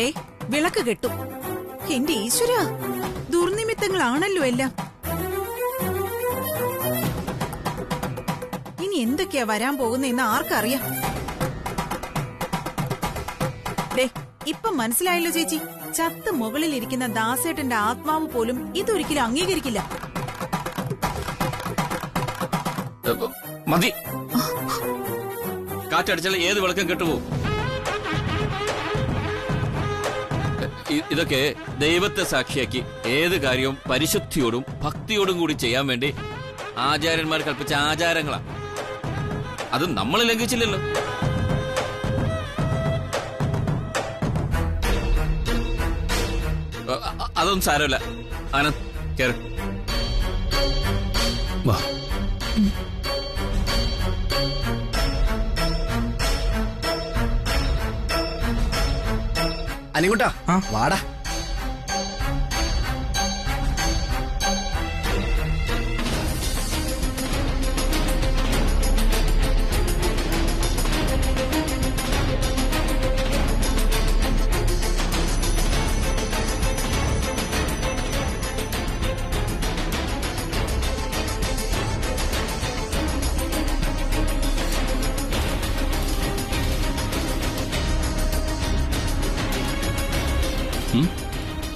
ദേ വിളക്ക് കെട്ടും. എന്റെ ഈശ്വര, ദുർനിമിത്തങ്ങളാണല്ലോ എല്ലാം. ഇനി എന്തൊക്കെയാ വരാൻ പോകുന്നതെന്ന് ആർക്കറിയാം. ദേ ഇപ്പം മനസ്സിലായല്ലോ ചേച്ചി, ചത്ത് മുകളിലിരിക്കുന്ന ദാസേട്ടന്റെ ആത്മാവ് പോലും ഇതൊരിക്കലും അംഗീകരിക്കില്ല. മതി, കാറ്റടിച്ചാൽ ഏത് വിളക്കം കെട്ടുപോകും. ഇതൊക്കെ ദൈവത്തെ സാക്ഷിയാക്കി ഏത് കാര്യവും പരിശുദ്ധിയോടും ഭക്തിയോടും കൂടി ചെയ്യാൻ വേണ്ടി ആചാര്യന്മാർ കൽപ്പിച്ച ആചാരങ്ങളാ. അത് നമ്മൾ ലംഘിച്ചില്ലല്ലോ. അതൊന്നും സാരമില്ല. ആനന്ദ് കേറ്. വാ. അനികുട്ടാ വാടാ.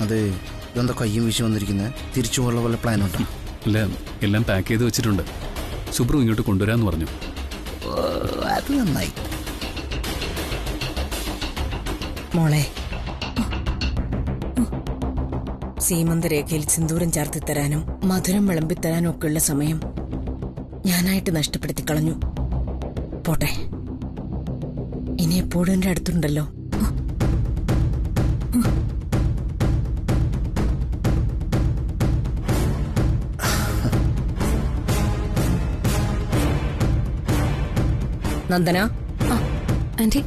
അതെ, ഇതെന്താ കയ്യും വീശി വന്നിരിക്കുന്നത്? തിരിച്ചു പോലുള്ള പോലെ പ്ലാൻ ഉണ്ടോ? ഇല്ല, എല്ലാം പാക്ക് ചെയ്ത് വെച്ചിട്ടുണ്ട്. സുബ്രു ഇങ്ങോട്ട് കൊണ്ടുവരാന്ന് പറഞ്ഞു. അത് നന്നായി. മോളെ, സീമന്തരേഖയിൽ സിന്ദൂരം ചേർത്തി തരാനും മധുരം വിളമ്പിത്തരാനും ഒക്കെയുള്ള സമയം ഞാനായിട്ട് നഷ്ടപ്പെടുത്തി കളഞ്ഞു. പോട്ടെ, ഇനി എപ്പോഴും എന്റെ അടുത്തുണ്ടല്ലോ. നന്ദന. ആന്റി,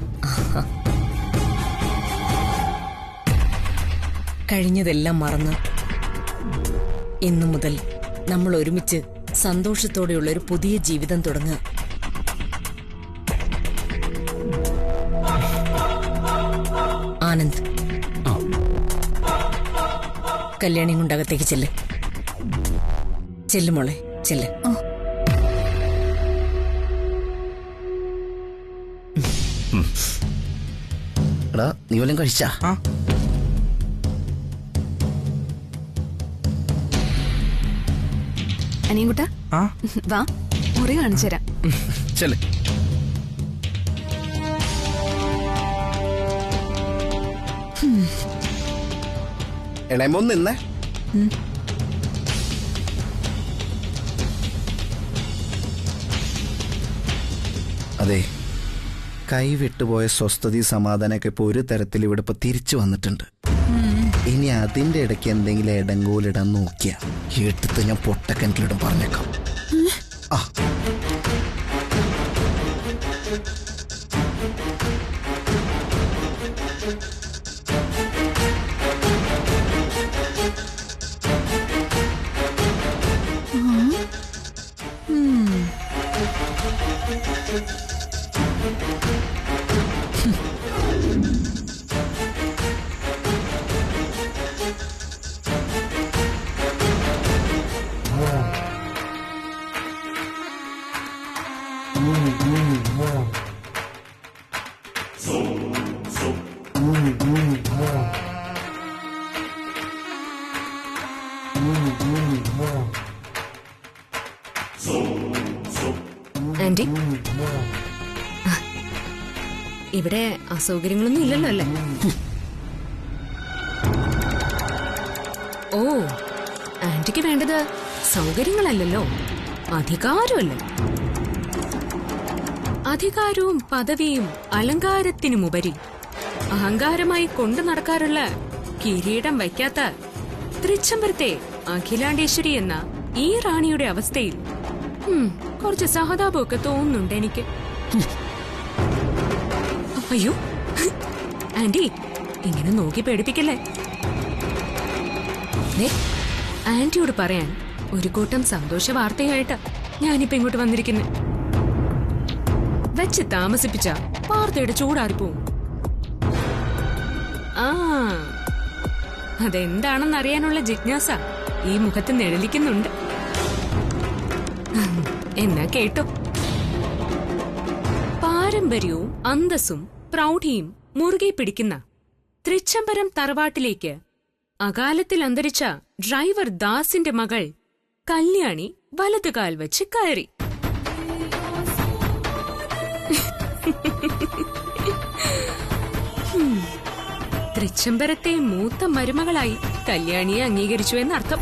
കഴിഞ്ഞതെല്ലാം മറന്ന് ഇന്നു മുതൽ നമ്മൾ ഒരുമിച്ച് സന്തോഷത്തോടെയുള്ള ഒരു പുതിയ ജീവിതം തുടങ്ങുക. ആനന്ദ്, കല്യാണി കൊണ്ടകത്തേക്ക് ചെല്ല്. ചെല്ലുമോളെ, ചെല്ല്. എടാ, നീ വല്ലതും കഴിച്ചാ? അനിയൻകുട്ടാ വാ, മുറി കാണിച്ചു തരാം. ചെല്. എളയമോ നിന്നേ. അതെ, കൈവിട്ടുപോയ സ്വസ്ഥതി സമാധാനമൊക്കെ ഇപ്പൊ ഒരു തരത്തിൽ ഇവിടെ ഇപ്പൊ തിരിച്ചു വന്നിട്ടുണ്ട്. ഇനി അതിന്റെ ഇടയ്ക്ക് എന്തെങ്കിലും ഇടങ്കോലിടാൻ നോക്കിയ എടുത്ത് ഞാൻ പൊട്ടക്കിണറ്റിലിടും, പറഞ്ഞേക്കാം. ആ ആന്റി, ഇവിടെ അസൗകര്യങ്ങളൊന്നും ഇല്ലല്ലോ അല്ലേ? ഓ, ആന്റിക്ക് വേണ്ടത് സൗകര്യങ്ങളല്ലല്ലോ, അധികാരമല്ലേ? അധികാരവും പദവിയും അലങ്കാരത്തിനുമുപരി അഹങ്കാരമായി കൊണ്ടു നടക്കാറുള്ള കിരീടം വയ്ക്കാത്ത തൃച്ചംബരത്തെ അഖിലാണ്ടേശ്വരി എന്ന ഈ റാണിയുടെ അവസ്ഥയിൽ കുറച്ച് സഹതാപമൊക്കെ തോന്നുന്നുണ്ട് എനിക്ക്. അയ്യോ ആന്റി, ഇങ്ങനെ നോക്കി പേടിപ്പിക്കല്ലേ. ആന്റിയോട് പറയാൻ ഒരു കൂട്ടം സന്തോഷ വാർത്തയായിട്ട് ഞാനിപ്പോ ഇങ്ങോട്ട് വന്നിരിക്കുന്നു. വെച്ച് താമസിപ്പിച്ച വാർത്തയുടെ ചൂടാറിപ്പോവും. ആ അതെന്താണെന്നറിയാനുള്ള ജിജ്ഞാസ ഈ മുഖത്ത് നിഴലിക്കുന്നുണ്ട്. എന്നാ കേട്ടോ. പാരമ്പര്യവും അന്തസ്സും പ്രൗഢിയും മുറുകെ പിടിക്കുന്ന തൃച്ചംബരം തറവാട്ടിലേക്ക് അകാലത്തിൽ അന്തരിച്ച ഡ്രൈവർ ദാസിന്റെ മകൾ കല്യാണി വലതുകാൽ വെച്ച് കയറി. തൃച്ചംബരത്തെ മൂത്ത മരുമകളായി കല്യാണിയെ അംഗീകരിച്ചു എന്നർത്ഥം.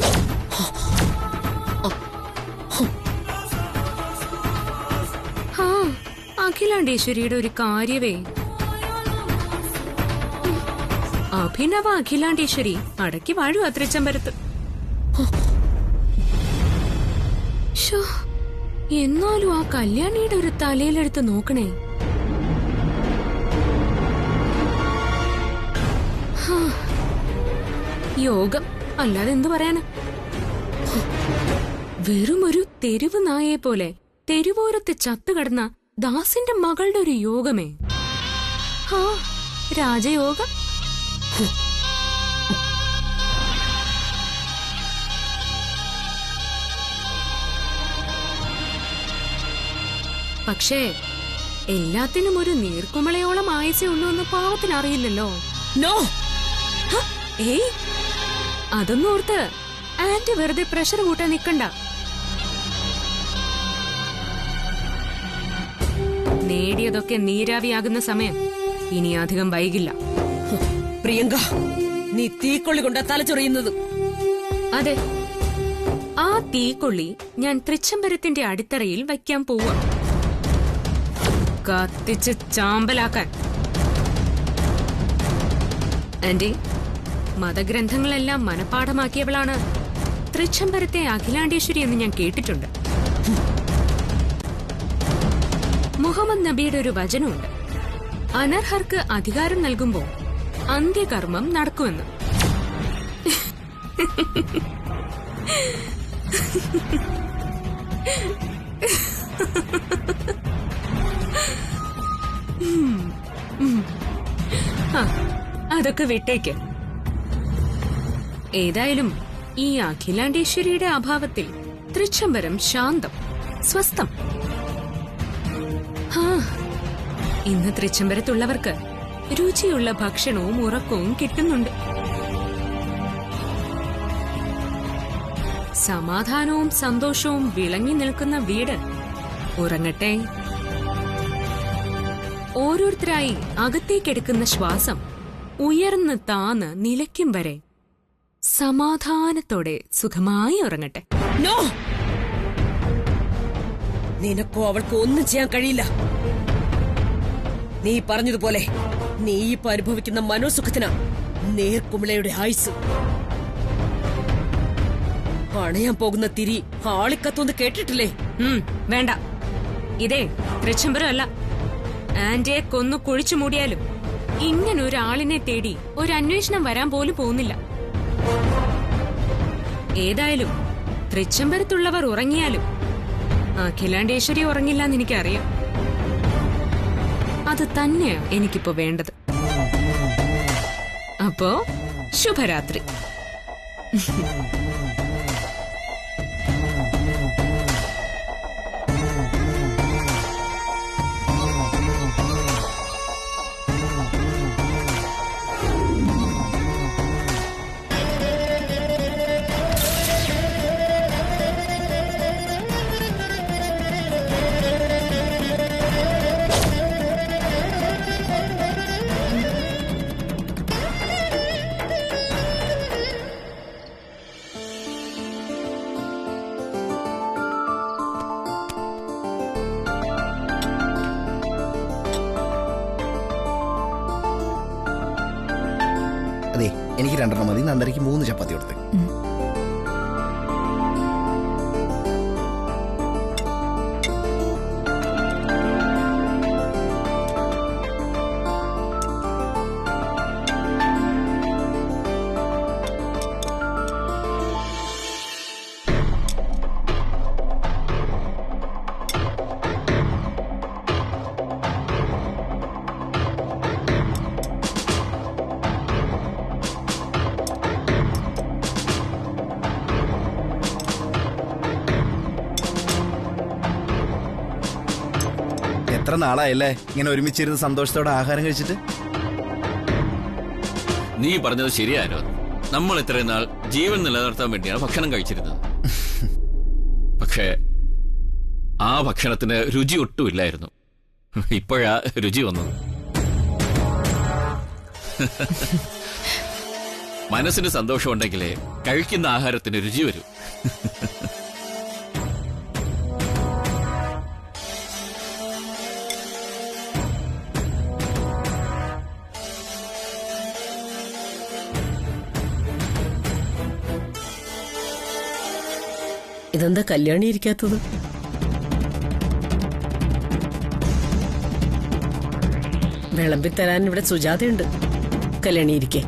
ആ അഖിലാണ്ടേശ്വരിയുടെ ഒരു കാര്യവേ. അഭിനവ അഖിലാണ്ടേശ്വരി അടക്കി വാഴുക തൃച്ചംബരത്ത്. എന്നാലും ആ കല്യാണിയുടെ ഒരു തലയിലെടുത്ത് നോക്കണേ. യോഗം അല്ലാതെ എന്തു പറയാന്. വെറുമൊരു തെരുവ് നായെ പോലെ തെരുവോരത്ത് ചത്തുകിടന്ന ദാസിന്റെ മകളുടെ ഒരു യോഗമേ. രാജയോഗം. പക്ഷേ എല്ലാത്തിനും ഒരു നീർക്കുമളയോളം ആയുസേ ഉള്ളൂ എന്ന് പാവത്തിനറിയില്ലല്ലോ. നോ, ഏയ് അതൊന്നും ഓർത്ത് ആന്റി വെറുതെ പ്രഷർ കൂട്ടാൻ നിക്കണ്ട. നേടിയതൊക്കെ നീരാവിയാകുന്ന സമയം ഇനി അധികം വൈകില്ല. പ്രിയങ്ക, നീ തീക്കൊള്ളി കൊണ്ടാ തലച്ചൊറിയുന്നത്. അതെ, ആ തീക്കൊള്ളി ഞാൻ തൃച്ചംബരത്തിന്റെ അടിത്തറയിൽ വയ്ക്കാൻ പോവാ, കത്തിച്ച് ചാമ്പലാക്കാൻ. ആന്റി, മതഗ്രന്ഥങ്ങളെല്ലാം മനപാഠമാക്കിയവളാണ് തൃച്ചംബരത്തെ അഖിലാണ്ടേശ്വരി എന്ന് ഞാൻ കേട്ടിട്ടുണ്ട്. മുഹമ്മദ് നബിയുടെ ഒരു വചനമുണ്ട്, അനർഹർക്ക് അധികാരം നൽകുമ്പോൾ അന്ത്യകർമ്മം നടക്കുമെന്ന്. അതൊക്കെ വിട്ടേക്ക്. ഏതായാലും ഈ അഖിലാണ്ടേശ്വരിയുടെ അഭാവത്തിൽ തൃച്ചംബരം ശാന്തം, സ്വസ്ഥം. ഇന്ന് തൃച്ചംബരത്തുള്ളവർക്ക് രുചിയുള്ള ഭക്ഷണവും ഉറക്കവും കിട്ടുന്നുണ്ട്. സമാധാനവും സന്തോഷവും വിളങ്ങി നിൽക്കുന്ന വീട് ഉറങ്ങട്ടെ. ഓരോരുത്തരായി അകത്തേക്കെടുക്കുന്ന ശ്വാസം ഉയർന്ന് താന്ന് നിലയ്ക്കും വരെ സമാധാനത്തോടെ സുഖമായി ഉറങ്ങട്ടെ. നോ, നിനക്കോ അവൾക്ക് ഒന്നും ചെയ്യാൻ കഴിയില്ല. നീ പറഞ്ഞതുപോലെ നീ ഇപ്പൊ അനുഭവിക്കുന്ന മനോസുഖത്തിനാ നേർക്കുമിളയുടെ ആയുസ്. അണയാൻ പോകുന്ന തിരി ആളിക്കത്തൊന്ന് കേട്ടിട്ടില്ലേ? വേണ്ട, ഇതേ തൃച്ചംബരം അല്ല. ആന്റിയെ കൊന്നു കുഴിച്ചു മൂടിയാലും ഇങ്ങനൊരാളിനെ തേടി ഒരു അന്വേഷണം വരാൻ പോലും പോകുന്നില്ല. ഏതായാലും തൃച്ചംബരത്തുള്ളവർ ഉറങ്ങിയാലും അഖിലാണ്ടേശ്വരി ഉറങ്ങില്ലെന്ന് എനിക്കറിയാം. അത് തന്നെയാ എനിക്കിപ്പോ വേണ്ടത്. അപ്പോ ശുഭരാത്രി. അതെ, എനിക്ക് 2 മതി. നന്ദനയ്ക്ക് 3 ചപ്പാത്തി കൊടുത്തേ. എത്ര നാളായല്ലേ ഇങ്ങനെ ഒരുമിച്ചിരുന്ന് സന്തോഷത്തോടെ ആഹാരം കഴിച്ചിട്ട്? നീ പറഞ്ഞത് ശരിയാരോ. നമ്മൾ ഇത്രയും നാൾ ജീവൻ നിലനിർത്താൻ വേണ്ടിയാണ് ഭക്ഷണം കഴിച്ചിരുന്നത്. പക്ഷേ ആ ഭക്ഷണത്തിന് രുചി ഒട്ടുമില്ലായിരുന്നു. ഇപ്പോഴാ രുചി വന്നത്. മനസ്സിന് സന്തോഷമുണ്ടെങ്കിലേ കഴിക്കുന്ന ആഹാരത്തിന് രുചി വരൂ. ഇതെന്താ കല്യാണി ഇരിക്കാത്തത്? വിളമ്പിത്തരാൻ ഇവിടെ സുജാതയുണ്ട്. കല്യാണി ഇരിക്കേ.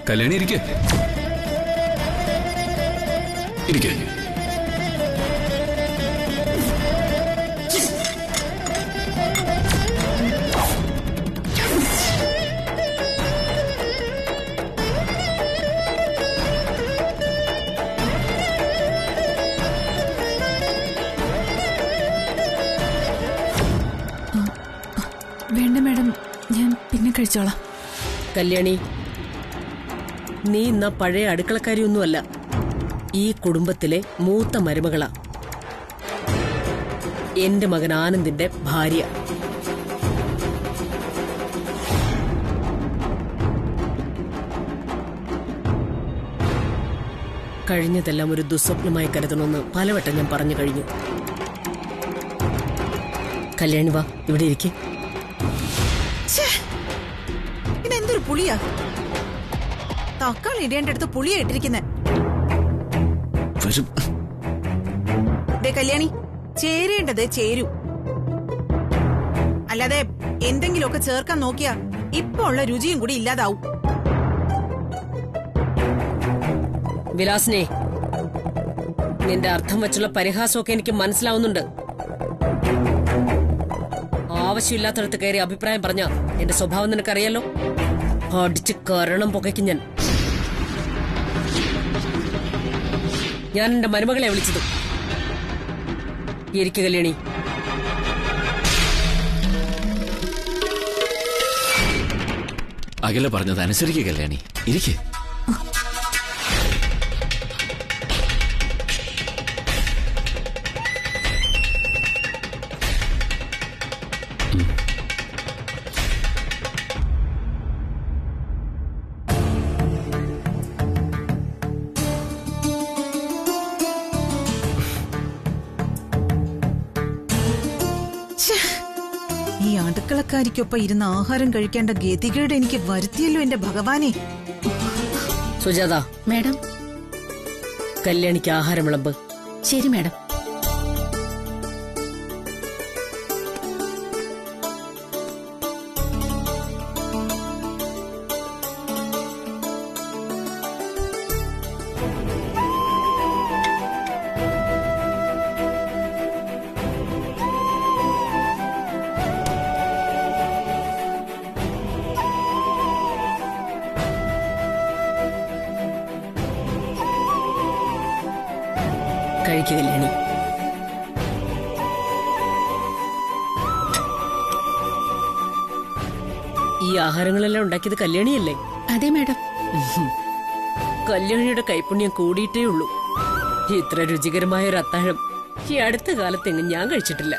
കല്യാണി ഇരിക്കേ. ഇരിക്കേ. വേണ്ട മാഡം, ഞാൻ പിന്നെ കഴിച്ചോളാം. കല്യാണി, നീ ഇന്ന പഴയ അടുക്കളക്കാരിയൊന്നുമല്ല. ഈ കുടുംബത്തിലെ മൂത്ത മരുമകളാ. എന്റെ മകൻ ആനന്ദിന്റെ ഭാര്യ. കഴിഞ്ഞതെല്ലാം ഒരു ദുസ്വപ്നമായി കരുതണമെന്ന് പലവട്ടം ഞാൻ പറഞ്ഞു കഴിഞ്ഞു. കല്യാണി വാ, ഇവിടെ ഇരിക്കേ. ഇതെന്തൊരു പുളിയാ! തക്കാളി ഇടേണ്ട അടുത്ത് പുളിയാ ഇട്ടിരിക്കുന്നെ. കല്യാണി, ചേരേണ്ടത് ചേരൂ. അല്ലാതെ എന്തെങ്കിലുമൊക്കെ ചേർക്കാൻ നോക്കിയാ ഇപ്പൊ ഉള്ള രുചിയും കൂടി ഇല്ലാതാവും. വിലാസിനെ, നിന്റെ അർത്ഥം വെച്ചുള്ള പരിഹാസമൊക്കെ എനിക്ക് മനസ്സിലാവുന്നുണ്ട്. ആവശ്യമില്ലാത്തടത്ത് കയറി അഭിപ്രായം പറഞ്ഞ എന്റെ സ്വഭാവം നിനക്കറിയാലോ. അടിച്ച് കരണം പുകയ്ക്കും ഞാൻ എന്റെ മരുമകളെ വിളിച്ചത്. ഇരിക്കു കല്യാണി. അഖില പറഞ്ഞത് അനുസരിക്കുക കല്യാണി. ഇരിക്കേ. ഈ അടുക്കളക്കാരിക്കൊപ്പം ഇരുന്ന് ആഹാരം കഴിക്കേണ്ട ഗതികേട് എനിക്ക് വരുത്തിയല്ലോ എന്റെ ഭഗവാനെ. സുജാത, മാഡം. കല്യാണിക്ക് ആഹാരം വിളമ്പ്. ശരി മാഡം. കഴിക്കുക കല്യാണി. ഈ ആഹാരങ്ങളെല്ലാം ഉണ്ടാക്കിയത് കല്യാണിയല്ലേ? അതെ മാഡം. കല്യാണിയുടെ കൈപുണ്യം കൂടിയിട്ടേ ഉള്ളൂ. ഇത്ര രുചികരമായ ഒരു അത്താഴം ഈ അടുത്ത കാലത്തെങ്ങും ഞാൻ കഴിച്ചിട്ടില്ല.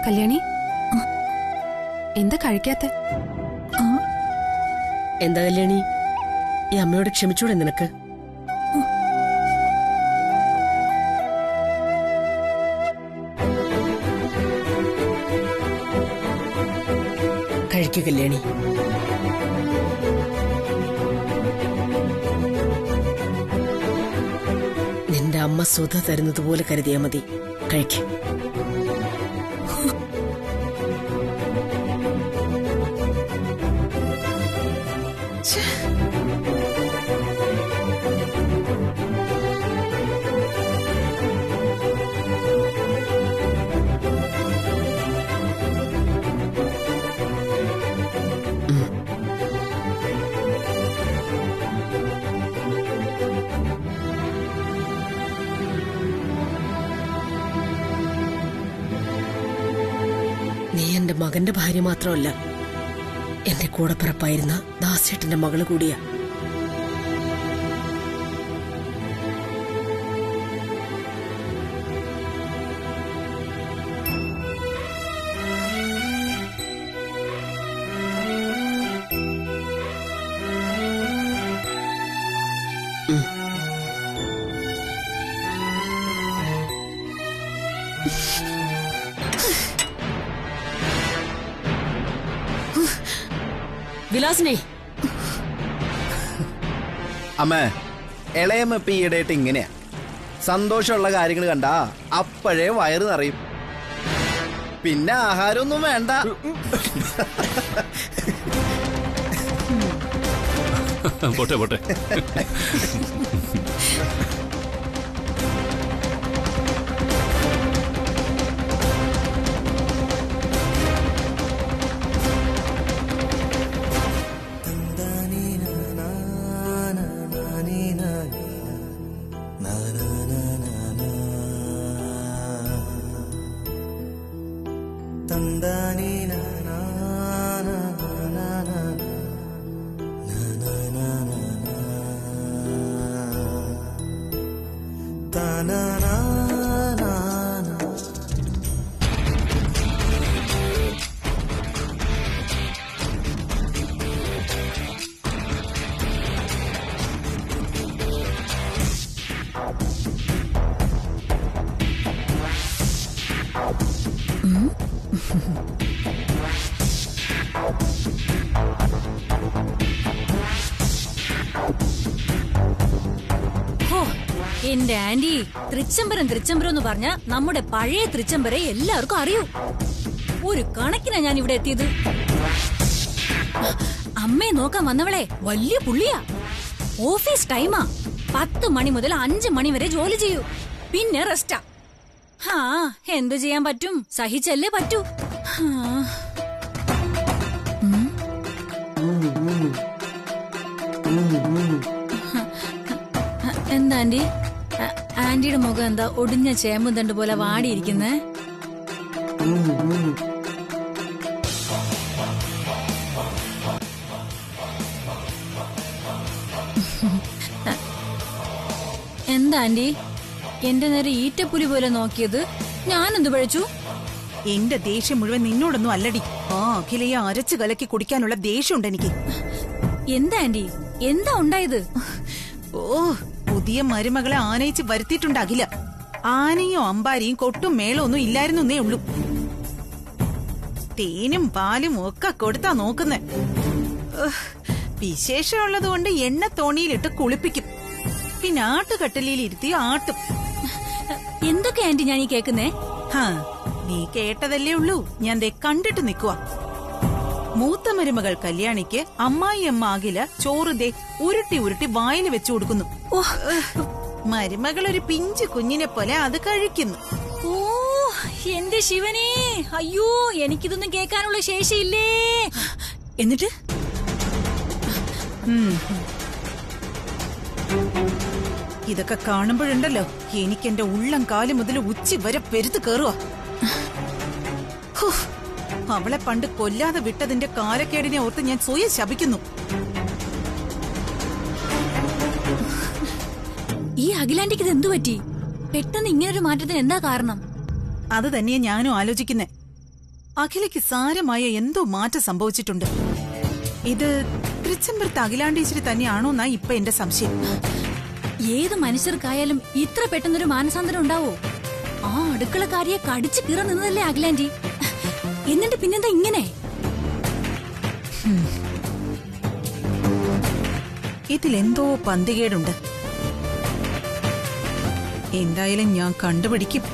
കല്യാണി, എന്താ കഴിക്കാത്ത? എന്താ കല്യാണി, ഈ അമ്മയോട് ക്ഷമിച്ചൂടെ നിനക്ക്? കഴിക്കു കല്യാണി. നിന്റെ അമ്മ സുധ തരുന്നത് പോലെ കരുതിയാ മതി. കഴിക്കും. എന്റെ മകന്റെ ഭാര്യ മാത്രമല്ല, എന്റെ കൂടെ പിറപ്പായിരുന്ന ദാസേട്ടന്റെ മകള് കൂടിയാ. വിലാസിനെ, അമ്മ ഇളയമ്മ ഇപ്പൊ ഈയിടെയായിട്ട് ഇങ്ങനെയാ. സന്തോഷമുള്ള കാര്യങ്ങൾ കണ്ടാ അപ്പോഴേ വയറ് നിറയും, പിന്നെ ആഹാരമൊന്നും വേണ്ട. പോട്ടെ പോട്ടെ. എന്റെ ആന്റി, തൃച്ചംബരം എന്ന് പറഞ്ഞ നമ്മുടെ പഴയ തൃച്ചംബരെ എല്ലാവർക്കും അറിയൂ. ഒരു കണക്കിനാ ഞാൻ ഇവിടെ എത്തിയത്. അമ്മയെ നോക്കാൻ വന്നവളെ വലിയ പുള്ളിയാ. ഓഫീസ് ടൈമാ. 10 മണി മുതൽ 5 മണി വരെ ജോലി ചെയ്യൂ, പിന്നെ റെസ്റ്റാ. എന്തു ചെയ്യാൻ പറ്റും, സഹിച്ചല്ലേ പറ്റൂ. എന്താ ആന്റി, ആന്റിയുടെ മുഖം എന്താ ഒടിഞ്ഞ ചേമ്പും തണ്ട് പോലെ വാടിയിരിക്കുന്നേ? എന്താ ആന്റി എന്റെ നേരെ ഈറ്റപ്പുലി പോലെ നോക്കിയത്? ഞാനെന്ത് പഴിച്ചു? എന്റെ ദേഷ്യം മുഴുവൻ നിന്നോടൊന്നും അല്ലടി. അഖിലയെ അരച്ചു കലക്കി കുടിക്കാനുള്ള ദേഷ്യമുണ്ട് എനിക്ക്. എന്താ ആന്റി, എന്താ ഉണ്ടായത്? പുതിയ മരുമകളെ ആനയിച്ച് വരുത്തിയിട്ടുണ്ട് അഖില. ആനയും അമ്പാരിയും കൊട്ടും മേളവും ഒന്നും ഇല്ലായിരുന്നേ ഉള്ളൂ. തേനും പാലും ഒക്കെ കൊടുത്താ നോക്കുന്നേ. വിശേഷമുള്ളത് കൊണ്ട് എണ്ണ തോണിയിലിട്ട് കുളിപ്പിക്കും, പിന്നെ ആട്ടുകട്ടലിൽ ഇരുത്തി ആട്ടും. എന്തൊക്കെ ആന്റി ഞാൻ ഈ കേക്കുന്നേ? നീ കേട്ടതല്ലേ ഉള്ളൂ, ഞാൻ ദേ കണ്ടിട്ട് നിക്കുവാ. മൂത്ത മരുമകൾ കല്യാണിക്ക് അമ്മായിയമ്മ അഖില ചോറ് ദേ ഉരുട്ടി ഉരുട്ടി വായിൽ വെച്ചു കൊടുക്കുന്നു. മരുമകൾ ഒരു പിഞ്ചു കുഞ്ഞിനെ പോലെ അത് കഴിക്കുന്നു. ഓ എന്റെ ശിവനേ, അയ്യോ എനിക്കിതൊന്നും കേൾക്കാനുള്ള ശേഷിയില്ലേ. എന്നിട്ട് ഇതൊക്കെ കാണുമ്പോഴുണ്ടല്ലോ എനിക്ക് എന്റെ ഉള്ളം കാല് മുതൽ ഉച്ചി വരെ പെരുത്ത് കേറുവാ. അവളെ പണ്ട് കൊല്ലാതെ വിട്ടതിന്റെ കാലക്കേടിനെ ഓർത്ത് ഞാൻ സ്വയം ശപിക്കുന്നു. ഈ അഖിലാന്റിക്ക് ഇത് എന്തു പറ്റി? പെട്ടെന്ന് ഇങ്ങനൊരു മാറ്റത്തിന് എന്താ കാരണം? അത് തന്നെയാ ഞാനും ആലോചിക്കുന്നേ. അഖിലയ്ക്ക് സാരമായ എന്തോ മാറ്റം സംഭവിച്ചിട്ടുണ്ട്. ഇത് തൃച്ചംബരത്ത് അഖിലാണ്ടീശ്വരി തന്നെയാണോന്നാ ഇപ്പൊ എന്റെ സംശയം. ഏത് മനുഷ്യർക്കായാലും ഇത്ര പെട്ടെന്നൊരു മാനസാന്തരം ഉണ്ടാവോ? ആ അടുക്കളക്കാരിയെ കടിച്ചു കീറ നിന്നതല്ലേ അഖിലാന്റി, എന്നിട്ട് പിന്നെന്താ ഇങ്ങനെ? ഇതിലെന്തോ പന്തികേടുണ്ട്. എന്തായാലും ഞാൻ കണ്ടുപിടിക്കും.